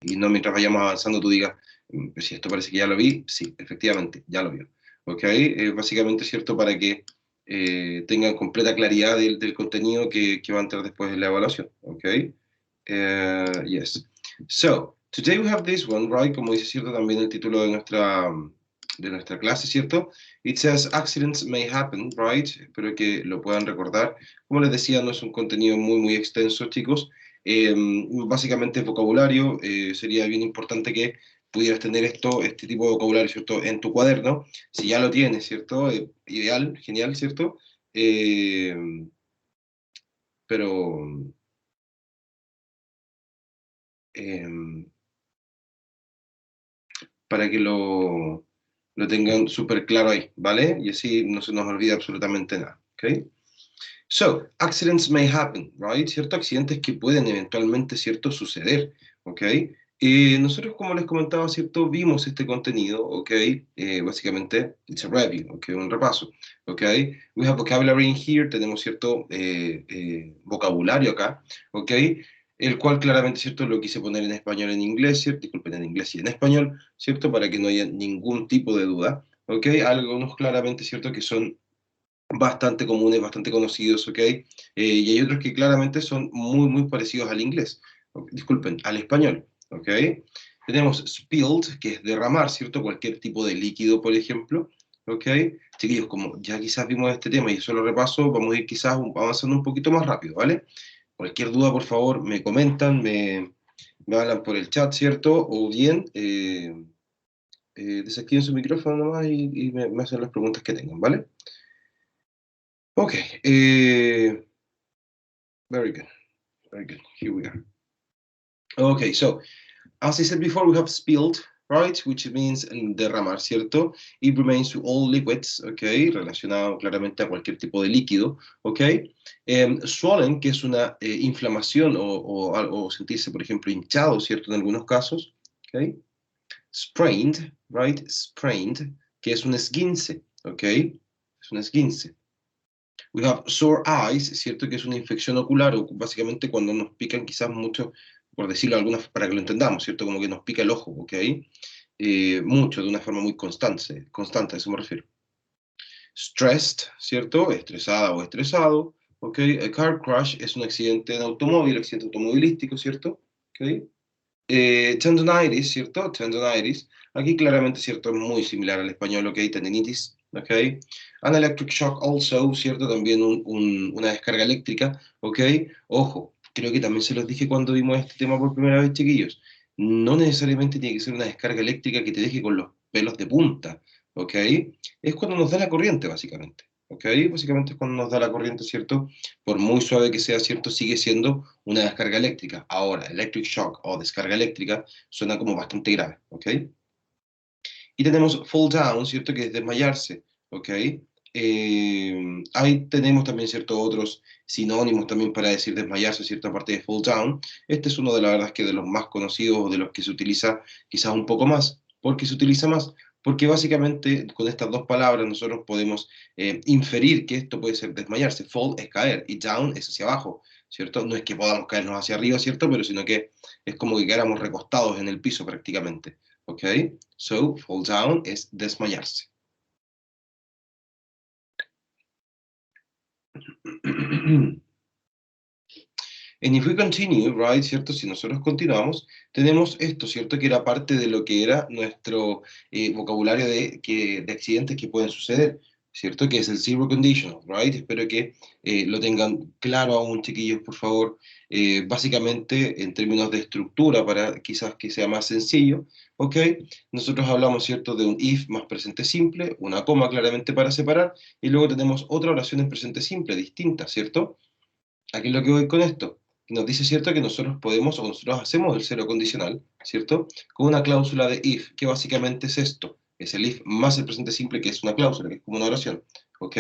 y no mientras vayamos avanzando tú digas, si esto parece que ya lo vi, sí, efectivamente, ya lo vio. ¿Ok? Básicamente, ¿cierto? Para que tengan completa claridad del contenido que va a entrar después de la evaluación. ¿Ok? Yes. So, today we have this one, right? Como dice, ¿cierto? También el título de nuestra clase, ¿cierto? It says accidents may happen, right? Espero que lo puedan recordar. Como les decía, no es un contenido muy extenso, chicos. Básicamente vocabulario, sería bien importante que pudieras tener este tipo de vocabulario, ¿cierto? En tu cuaderno. Si ya lo tienes, ¿cierto? Ideal, genial, ¿cierto? Eh, pero... eh, para que lo tengan súper claro ahí, ¿vale? Y así no se nos olvida absolutamente nada, ¿ok? So, accidents may happen, right? Ciertos accidentes que pueden eventualmente, ¿cierto?, suceder, ¿ok? Nosotros, como les comentaba, ¿cierto?, vimos este contenido, ¿ok? Básicamente, it's a review, ¿ok? Un repaso, ¿ok? We have vocabulary in here, tenemos cierto vocabulario acá, ¿ok? El cual claramente, ¿cierto?, lo quise poner en español, en inglés, ¿cierto? Disculpen, en inglés y en español, ¿cierto? Para que no haya ningún tipo de duda, ¿ok? Algunos claramente, ¿cierto?, que son bastante comunes, bastante conocidos, ¿ok? Y hay otros que claramente son muy parecidos al inglés, disculpen, al español, ¿ok? Tenemos spilled, que es derramar, ¿cierto? Cualquier tipo de líquido, por ejemplo, ¿ok? Chiquillos, como ya quizás vimos este tema y eso lo repaso, vamos a ir quizás avanzando un poquito más rápido, ¿vale? Cualquier duda, por favor, me comentan, me hablan por el chat, ¿cierto? O bien, desactiven su micrófono nomás y me hacen las preguntas que tengan, ¿vale? Ok, very good, very good. Here we are. Okay, so as I said before, we have spilled, right, which means derramar, ¿cierto? It remains to all liquids, okay, relacionado claramente a cualquier tipo de líquido, okay. Swollen, que es una inflamación o sentirse, por ejemplo, hinchado, ¿cierto? En algunos casos, okay. Sprained, right, sprained, que es un esguince, okay, es un esguince. We have sore eyes, ¿cierto? Que es una infección ocular, o básicamente cuando nos pican quizás mucho, por decirlo algunas, para que lo entendamos, ¿cierto? Como que nos pica el ojo, ¿ok? Mucho, de una forma muy constante, a eso me refiero. Stressed, ¿cierto? Estresada o estresado, ¿ok? A car crash es un accidente en automóvil, accidente automovilístico, ¿cierto? ¿Ok? Tendonitis, ¿cierto? Tendonitis. Aquí claramente, ¿cierto? Es muy similar al español, ¿ok? Tendinitis, ¿ok? An electric shock also, ¿cierto? También una descarga eléctrica, ¿ok? Ojo, creo que también se los dije cuando vimos este tema por primera vez, chiquillos. No necesariamente tiene que ser una descarga eléctrica que te deje con los pelos de punta, ¿ok? Es cuando nos da la corriente, básicamente. ¿Ok? Básicamente es cuando nos da la corriente, ¿cierto? Por muy suave que sea, ¿cierto? Sigue siendo una descarga eléctrica. Ahora, electric shock o descarga eléctrica suena como bastante grave, ¿ok? Y tenemos fall down, ¿cierto? Que es desmayarse, ¿ok? Ahí tenemos también, ¿cierto? Otros sinónimos también para decir desmayarse, ¿cierto? Aparte de fall down. Este es uno de la verdad es que de los más conocidos o de los que se utiliza quizás un poco más. ¿Por qué se utiliza más? Porque básicamente con estas dos palabras nosotros podemos inferir que esto puede ser desmayarse. Fall es caer y down es hacia abajo, ¿cierto? No es que podamos caernos hacia arriba, ¿cierto? Pero sino que es como que quedáramos recostados en el piso prácticamente, ¿ok? So, fall down es desmayarse. And if we continue, right, ¿cierto? Si nosotros continuamos, tenemos esto, ¿cierto? Que era parte de lo que era nuestro vocabulario de accidentes que pueden suceder, ¿cierto? Que es el zero conditional, right? Espero que lo tengan claro aún, chiquillos, por favor. Básicamente, en términos de estructura, para quizás que sea más sencillo, ¿ok? Nosotros hablamos, ¿cierto? De un if más presente simple, una coma claramente para separar, y luego tenemos otra oración en presente simple, distinta, ¿cierto? Aquí es lo que voy con esto. Nos dice, ¿cierto?, que nosotros podemos o nosotros hacemos el cero condicional, ¿cierto?, con una cláusula de if, que básicamente es esto. Es el if más el presente simple, que es una cláusula, que es como una oración. ¿Ok?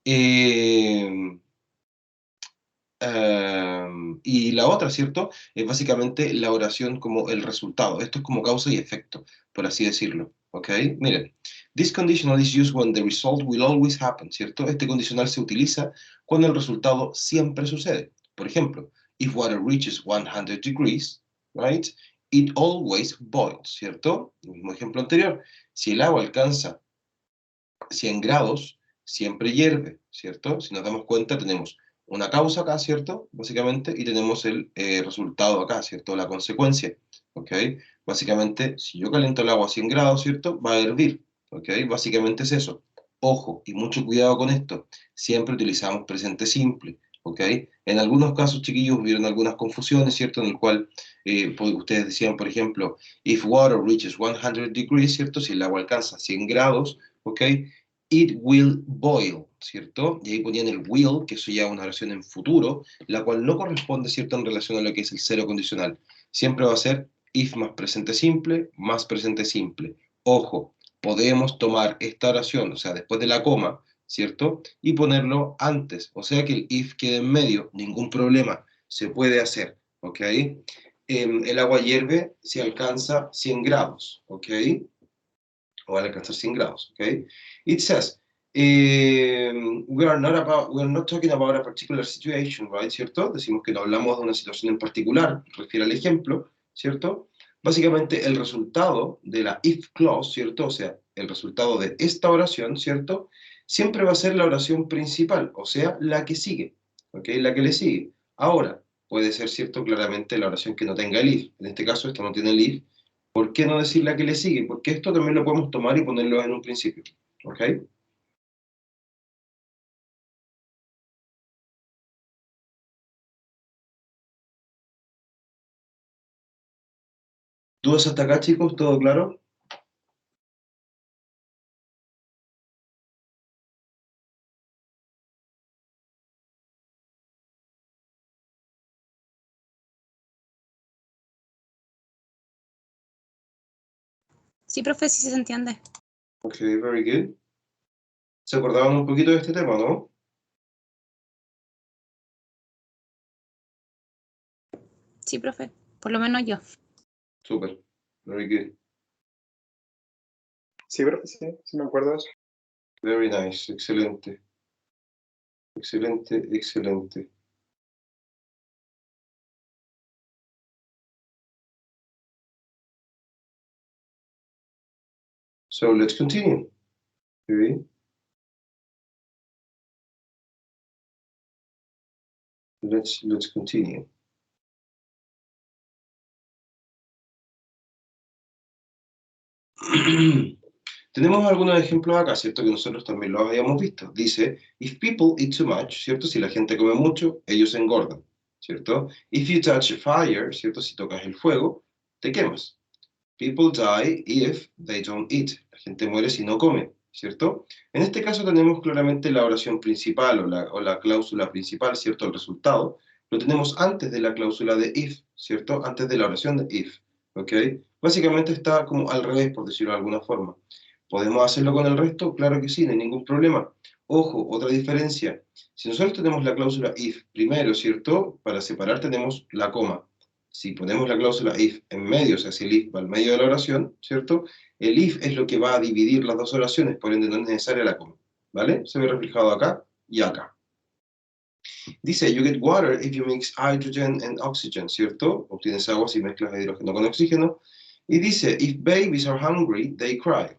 Eh, y la otra, ¿cierto?, es básicamente la oración como el resultado. Esto es como causa y efecto, por así decirlo. ¿Ok? Miren, this conditional is used when the result will always happen, ¿cierto? Este condicional se utiliza cuando el resultado siempre sucede. Por ejemplo, if water reaches 100 degrees, right? it always boils, ¿cierto? El mismo ejemplo anterior. Si el agua alcanza 100 grados, siempre hierve, ¿cierto? Si nos damos cuenta, tenemos una causa acá, ¿cierto? Básicamente, y tenemos el resultado acá, ¿cierto? La consecuencia, ¿ok? Básicamente, si yo caliento el agua a 100 grados, ¿cierto? Va a hervir, ¿ok? Básicamente es eso. Ojo, y mucho cuidado con esto, siempre utilizamos presente simple, ¿ok? En algunos casos, chiquillos, hubieron algunas confusiones, ¿cierto? En el cual ustedes decían, por ejemplo, if water reaches 100 degrees, ¿cierto? Si el agua alcanza 100 grados, ¿ok? It will boil, ¿cierto? Y ahí ponían el will, que eso ya es una oración en futuro, la cual no corresponde, ¿cierto?, en relación a lo que es el cero condicional. Siempre va a ser if más presente simple, más presente simple. Ojo, podemos tomar esta oración, o sea, después de la coma, ¿cierto? Y ponerlo antes, o sea que el if quede en medio, ningún problema, se puede hacer, ¿ok? El agua hierve si alcanza 100 grados, ¿ok? O al alcanzar 100 grados, ¿ok? It says, we are not talking about a particular situation, right? ¿Cierto? Decimos que no hablamos de una situación en particular, refiere al ejemplo, ¿cierto? Básicamente el resultado de la if clause, ¿cierto? O sea, el resultado de esta oración, ¿cierto? Siempre va a ser la oración principal, o sea, la que sigue, ¿ok? La que le sigue. Ahora, puede ser, ¿cierto? Claramente la oración que no tenga el if. En este caso, esta no tiene el if. ¿Por qué no decir la que le sigue? Porque esto también lo podemos tomar y ponerlo en un principio. ¿Ok? ¿Dudas hasta acá, chicos? ¿Todo claro? Sí, profe, sí se entiende. Ok, very good. ¿Se acordaban un poquito de este tema, no? Sí, profe, por lo menos yo. Súper. Very good. Sí, profe, sí me acuerdo de eso. Very nice. Excelente. Excelente, excelente. So let's continue. Okay. Let's continue. Tenemos algunos ejemplos acá, ¿cierto? Que nosotros también lo habíamos visto. Dice, if people eat too much, ¿cierto? Si la gente come mucho, ellos engordan, ¿cierto? If you touch a fire, ¿cierto? Si tocas el fuego, te quemas. People die if they don't eat. La gente muere si no come, ¿cierto? En este caso tenemos claramente la oración principal o la cláusula principal, ¿cierto? El resultado. Lo tenemos antes de la cláusula de if, ¿cierto? Antes de la oración de if, ¿ok? Básicamente está como al revés, por decirlo de alguna forma. ¿Podemos hacerlo con el resto? Claro que sí, no hay ningún problema. Ojo, otra diferencia. Si nosotros tenemos la cláusula if primero, ¿cierto? Para separar tenemos la coma. Si ponemos la cláusula if en medio, o sea, si el if va al medio de la oración, ¿cierto? El if es lo que va a dividir las dos oraciones, por ende no es necesaria la coma, ¿vale? Se ve reflejado acá y acá. Dice, you get water if you mix hydrogen and oxygen, ¿cierto? Obtienes agua si mezclas hidrógeno con oxígeno. Y dice, if babies are hungry, they cry.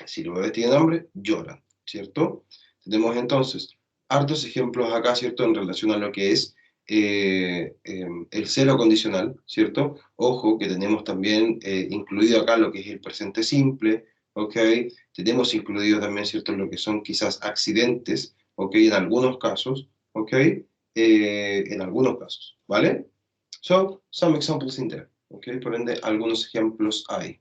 Si los bebés tienen hambre, lloran, ¿cierto? Tenemos entonces hartos ejemplos acá, ¿cierto? En relación a lo que es el cero condicional, ¿cierto? Ojo que tenemos también incluido acá lo que es el presente simple, ¿ok? Tenemos incluido también, ¿cierto? Lo que son quizás accidentes, ¿ok? En algunos casos, ¿ok? En algunos casos, ¿vale? So, some examples in there, ¿ok? Por ende, algunos ejemplos hay.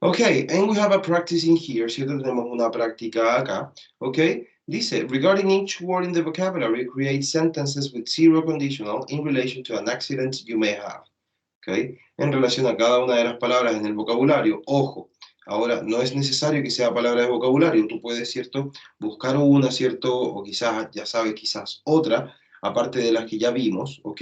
Okay, and we have a practice in here, ¿cierto? Tenemos una práctica acá, ¿ok? Dice, regarding each word in the vocabulary, create sentences with zero conditional in relation to an accident you may have, ¿ok? En relación a cada una de las palabras en el vocabulario, ojo, Ahora, no es necesario que sea palabra de vocabulario, tú puedes, ¿cierto?, buscar una, ¿cierto?, o quizás, ya sabes, quizás otra, aparte de las que ya vimos, ¿ok?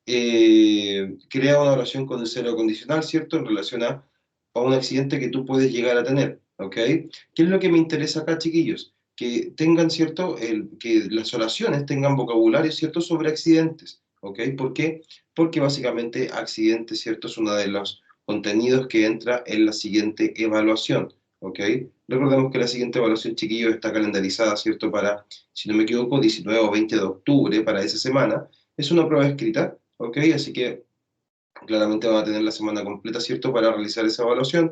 Crea una oración con el cero condicional, ¿cierto?, en relación a un accidente que tú puedes llegar a tener, ¿ok? ¿Qué es lo que me interesa acá, chiquillos? Que tengan, ¿cierto?, que las oraciones tengan vocabulario, ¿cierto?, sobre accidentes, ¿ok? ¿Por qué? Porque básicamente accidente, ¿cierto?, es uno de los contenidos que entra en la siguiente evaluación, ¿ok? Recordemos que la siguiente evaluación, chiquillos, está calendarizada, ¿cierto?, para, si no me equivoco, 19 o 20 de octubre, para esa semana. Es una prueba escrita, ¿ok? Así que claramente van a tener la semana completa, ¿cierto?, para realizar esa evaluación.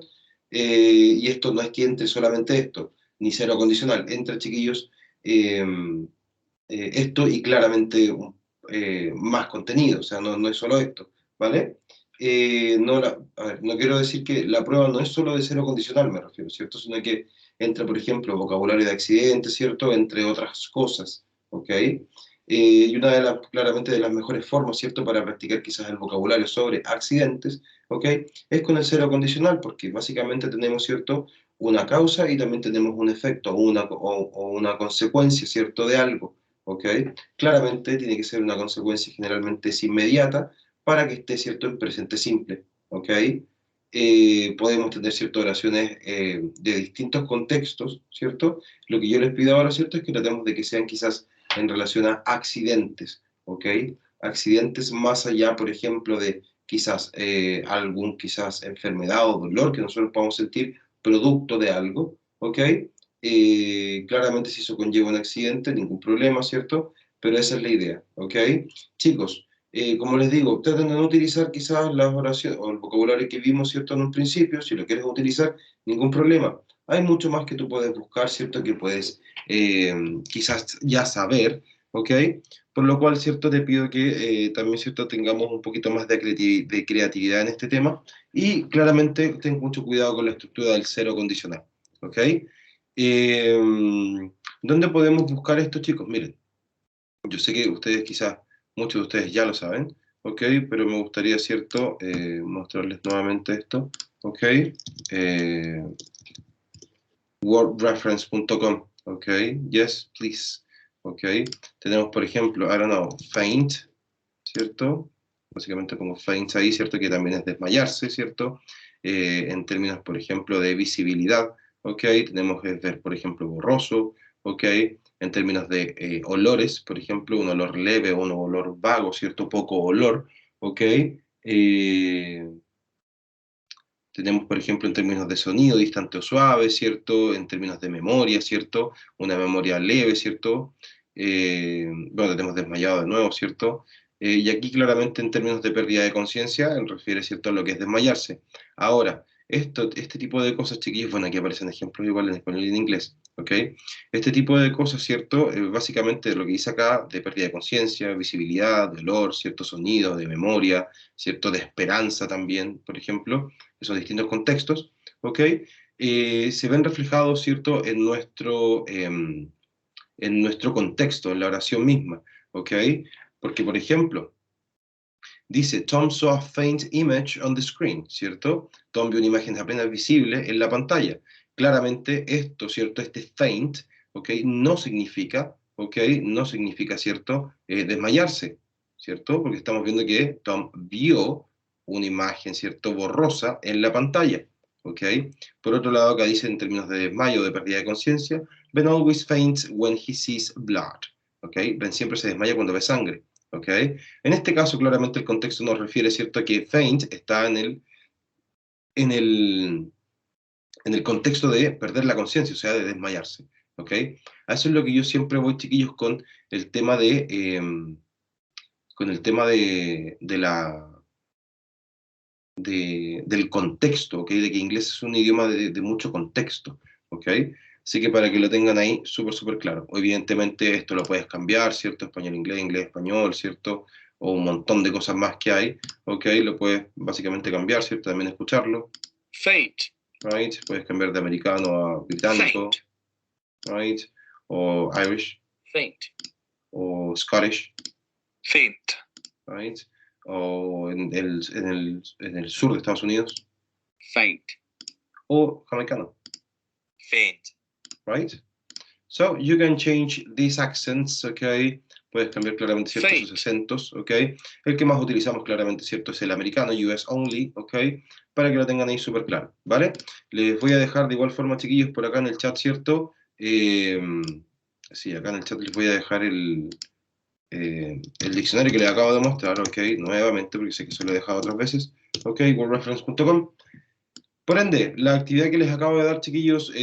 Y esto no es que entre solamente esto, ni cero condicional, entra, chiquillos, eh, esto y claramente más contenido, o sea, no es solo esto, ¿vale? A ver, no quiero decir que la prueba no es solo de cero condicional, me refiero, ¿cierto? Sino que entra, por ejemplo, vocabulario de accidentes, ¿cierto? Entre otras cosas, ¿ok? Y una de las, claramente, de las mejores formas, ¿cierto?, para practicar quizás el vocabulario sobre accidentes, ¿ok?, es con el cero condicional, porque básicamente tenemos, ¿cierto?, una causa y también tenemos un efecto o una consecuencia, ¿cierto?, de algo, ¿ok? Claramente tiene que ser una consecuencia generalmente es inmediata para que esté, ¿cierto?, en presente simple, ¿ok? Podemos tener ciertas oraciones de distintos contextos, ¿cierto? Lo que yo les pido ahora, ¿cierto?, es que tratemos de que sean quizás en relación a accidentes, ¿ok? Accidentes más allá, por ejemplo, de quizás algún quizás enfermedad o dolor que nosotros podamos sentir producto de algo, ¿ok? Claramente si eso conlleva un accidente, ningún problema, ¿cierto? Pero esa es la idea, ¿ok? Chicos, como les digo, traten de no utilizar quizás las oraciones o el vocabulario que vimos, ¿cierto?, en un principio. Si lo quieres utilizar, ningún problema. Hay mucho más que tú puedes buscar, ¿cierto?, que puedes quizás ya saber, ¿ok? Por lo cual, ¿cierto?, te pido que también, ¿cierto?, tengamos un poquito más de creatividad en este tema y claramente ten mucho cuidado con la estructura del cero condicional, ¿ok? ¿Dónde podemos buscar esto, chicos? Miren, yo sé que ustedes quizás, muchos de ustedes ya lo saben, ¿ok? Pero me gustaría, ¿cierto?, mostrarles nuevamente esto, ¿ok? Wordreference.com, ¿ok? Yes, please, ¿ok? Tenemos, por ejemplo, I don't know, faint, ¿cierto? Básicamente como faint ahí, ¿cierto? Que también es desmayarse, ¿cierto? En términos, por ejemplo, de visibilidad, ¿ok? Tenemos ver, por ejemplo, borroso, ¿ok? En términos de olores, por ejemplo, un olor leve o un olor vago, ¿cierto? Poco olor, ¿ok? Tenemos, por ejemplo, en términos de sonido, distante o suave, ¿cierto? En términos de memoria, ¿cierto? Una memoria leve, ¿cierto? Bueno, tenemos desmayado de nuevo, ¿cierto? Y aquí claramente en términos de pérdida de conciencia, refiere, ¿cierto?, a lo que es desmayarse. Ahora, este tipo de cosas, chiquillos, bueno, aquí aparecen ejemplos igual en español y en inglés, ¿ok? Este tipo de cosas, ¿cierto? Básicamente lo que dice acá, de pérdida de conciencia, visibilidad, de olor, cierto sonido, de memoria, ¿cierto? De esperanza también, por ejemplo, esos distintos contextos, ¿ok? Se ven reflejados, ¿cierto?, en nuestro contexto, en la oración misma, ¿ok? Porque, por ejemplo, dice, Tom saw a faint image on the screen, ¿cierto? Tom vio una imagen apenas visible en la pantalla. Claramente esto, ¿cierto? Este faint, ¿ok? No significa, ¿ok? No significa, ¿cierto? Desmayarse, ¿cierto? Porque estamos viendo que Tom vio una imagen, ¿cierto?, borrosa en la pantalla, ¿ok? Por otro lado, acá dice en términos de desmayo, de pérdida de conciencia, Ben always faints when he sees blood, ¿ok? Ben siempre se desmaya cuando ve sangre, ¿ok? En este caso, claramente el contexto nos refiere, ¿cierto?, a que faint está en el, en el contexto de perder la conciencia, o sea, de desmayarse, ¿ok? A eso es lo que yo siempre voy, chiquillos, con el tema del contexto, ¿ok? De que inglés es un idioma de mucho contexto, ¿ok? Así que para que lo tengan ahí súper, súper claro. Evidentemente esto lo puedes cambiar, ¿cierto? Español, inglés, español, ¿cierto? O un montón de cosas más que hay, ¿ok? Lo puedes básicamente cambiar, ¿cierto? También escucharlo. Faint. Right? Puedes cambiar de americano a británico, right? O Irish, Faint. o Scottish, Faint. right? O en el sur de Estados Unidos, Faint. o jamaicano, faint, right? So you can change these accents, okay? Puedes cambiar claramente, ¿cierto? Fake. Sus acentos, okay? El que más utilizamos claramente, ¿cierto? Es el americano, US only, okay? Para que lo tengan ahí súper claro, ¿vale? Les voy a dejar de igual forma, chiquillos, por acá en el chat, ¿cierto? Sí, acá en el chat les voy a dejar el diccionario que les acabo de mostrar, ok, nuevamente, porque sé que se lo he dejado otras veces, ok, wordreference.com. Por ende, la actividad que les acabo de dar, chiquillos,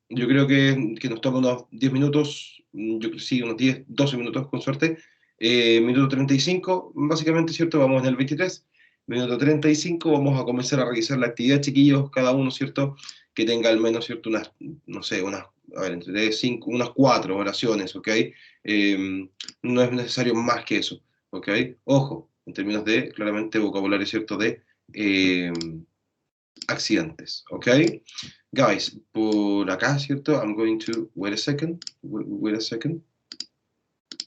yo creo que nos toma unos 10 minutos, yo creo que sí, unos 10, 12 minutos con suerte. Minuto 35, básicamente, ¿cierto? Vamos en el 23. Minuto 35, vamos a comenzar a realizar la actividad, chiquillos, cada uno, ¿cierto? Que tenga al menos, ¿cierto? Unas, no sé, a ver, entre 5, unas 4 oraciones, ¿ok? No es necesario más que eso, ¿ok? Ojo, en términos de, claramente, vocabulario, ¿cierto? De accidentes, ¿ok? Guys, por acá, ¿cierto? I'm going to, wait a second,